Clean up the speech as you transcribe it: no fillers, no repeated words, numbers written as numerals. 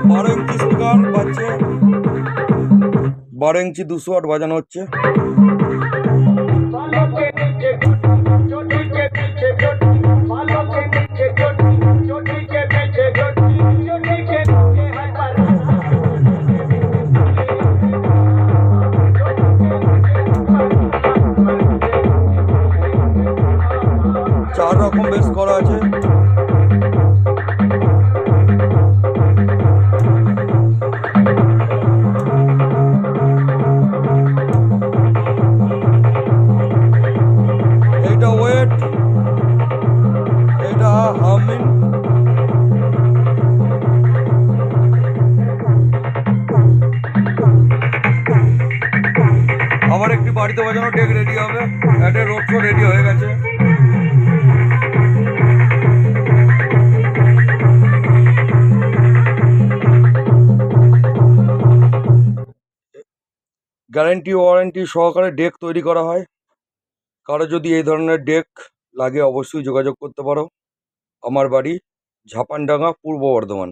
12 इंची স্পিকার বাজছে, 12 इंची 200 ওয়াট বাজানো হচ্ছে। চার রকম বেস করা আছে। এইটা ওয়েট, এটা হামিন। আবার একটি বাড়িতে বাজানো ডেক রেডি হবে, একটা রোড শো রেডি হয়ে গেছে। গ্যারান্টি ওয়ারেন্টি সহকারে ডেক তৈরি করা হয়। কারো যদি এই ধরনের ডেক লাগে অবশ্যই যোগাযোগ করতে পারো। আমার বাড়ি ঝাপানডাঙ্গা, পূর্ব বর্ধমান।